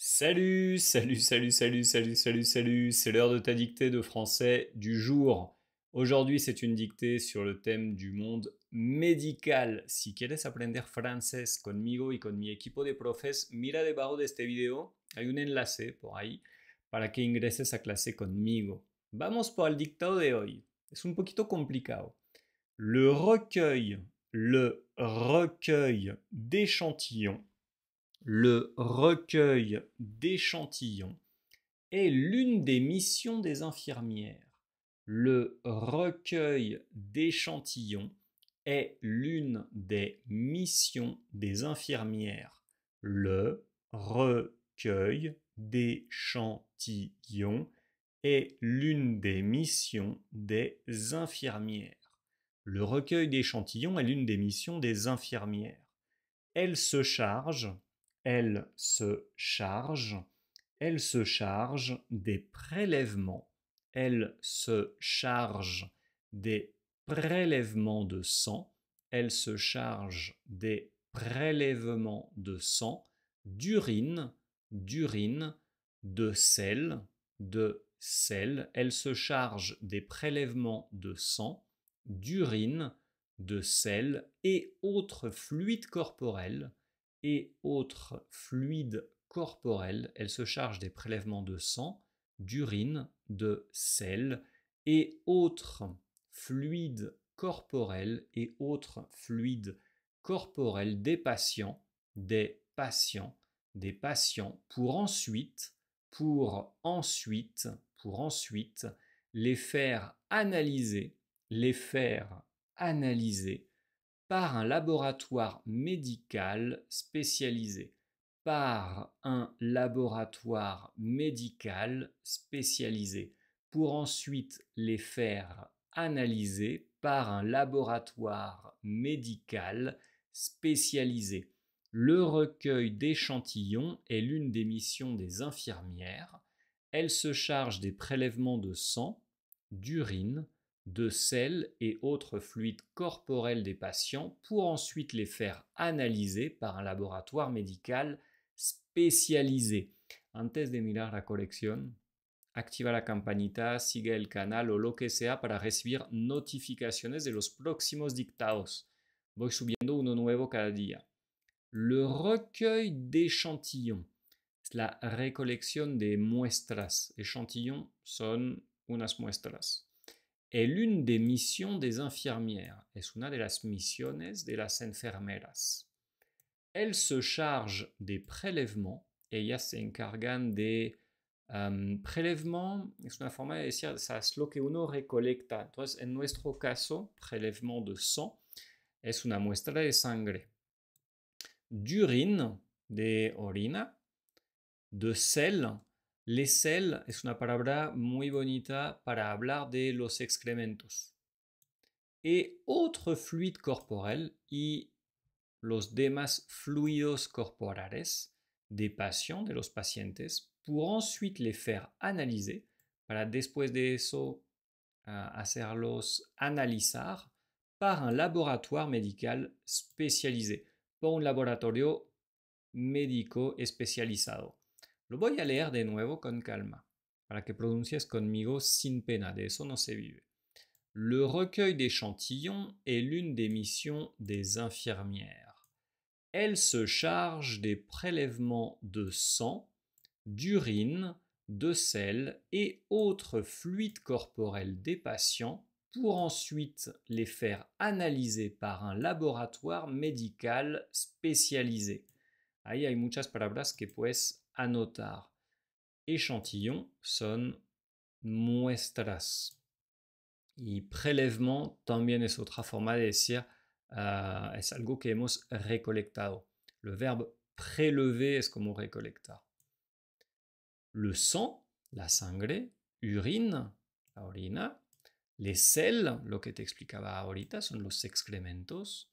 Salut, salut, salut, salut, salut, salut, salut, c'est l'heure de ta dictée de français du jour. Aujourd'hui, c'est une dictée sur le thème du monde médical. Si quieres aprender francés conmigo y con mi equipo de profes, mira debajo de este video, hay un enlace por ahí para que ingreses a clase conmigo. Vamos por el dictado de hoy. Es un poquito complicado. Le recueil d'échantillons le recueil d'échantillons est l'une des missions des infirmières. Le recueil d'échantillons est l'une des missions des infirmières. Le recueil d'échantillons est l'une des missions des infirmières. Le recueil d'échantillons est l'une des missions des infirmières. Elle se charge elle se charge, elle se charge des prélèvements, elle se charge des prélèvements de sang, elle se charge des prélèvements de sang, d'urine, de sel, elle se charge des prélèvements de sang, d'urine, de sel et autres fluides corporels, elle se charge des prélèvements de sang, d'urine, de sel et autres fluides corporels des patients, pour ensuite les faire analyser par un laboratoire médical spécialisé. Pour ensuite les faire analyser par un laboratoire médical spécialisé. Le recueil d'échantillons est l'une des missions des infirmières. Elle se charge des prélèvements de sang, d'urine, de sel et autres fluides corporels des patients pour ensuite les faire analyser par un laboratoire médical spécialisé. Antes de mirar la colección, activa la campanita, sigue el canal o lo que sea para recibir notificaciones de los próximos dictados. Voy subiendo uno nuevo cada día. Le recueil d'échantillons, es la recolección de muestras. Échantillons son unas muestras. Est l'une des missions des infirmières. Es una de las misiones de las enfermeras. Elles se chargent des prélèvements. Ellas se encargan de prélèvements. Es una forma de decir, es lo que uno recolecta. Entonces, en nuestro caso, prélèvement de sang es una muestra de sangre. D'urine, de orina. De sel. Les sel es una palabra muy bonita para hablar de los excrementos. Et autres fluides corporels y los demás fluidos corporales des patients, de los pacientes, pour ensuite les faire analyser, para después de eso hacerlos analizar par un laboratoire médical spécialisé, por un laboratorio médico especializado. Lo voy a leer de nuevo con calma, para que pronuncies conmigo sin pena, de eso no se vive. Le recueil d'échantillons est l'une des missions des infirmières. Elle se charge des prélèvements de sang, d'urine, de sel et autres fluides corporels des patients pour ensuite les faire analyser par un laboratoire médical spécialisé. Ahí hay muchas palabras que puedes anotar. Échantillons son muestras. Y prélèvement también es otra forma de decir es algo que hemos recolectado. Le verbe prélever es como recolectar. Le sang, la sangre, urine, la orina, les sels, lo que te explicaba ahorita, son los excrementos,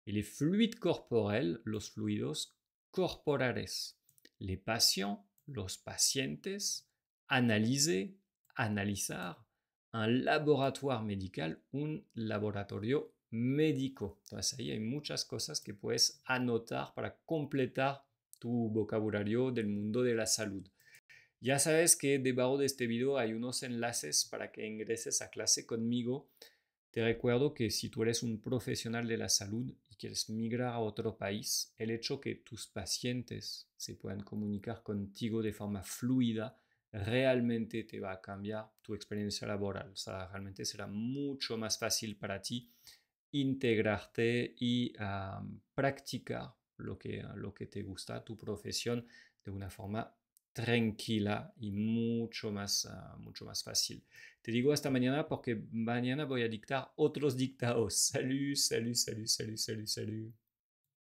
y les fluides corporels, los fluidos corporales. Les patients, los pacientes, analyser, analizar, un laboratoire médical, un laboratorio médico. Entonces ahí hay muchas cosas que puedes anotar para completar tu vocabulario del mundo de la salud. Ya sabes que debajo de este video hay unos enlaces para que ingreses a clase conmigo. Te recuerdo que si tú eres un profesional de la salud y quieres migrar a otro país, el hecho que tus pacientes se puedan comunicar contigo de forma fluida realmente te va a cambiar tu experiencia laboral. O sea, realmente será mucho más fácil para ti integrarte y practicar lo que te gusta, tu profesión, de una forma tranquila y mucho más fácil. Te digo hasta mañana porque mañana voy a dictar otros dictados. Salut, salut, salut, salut, salut, salut.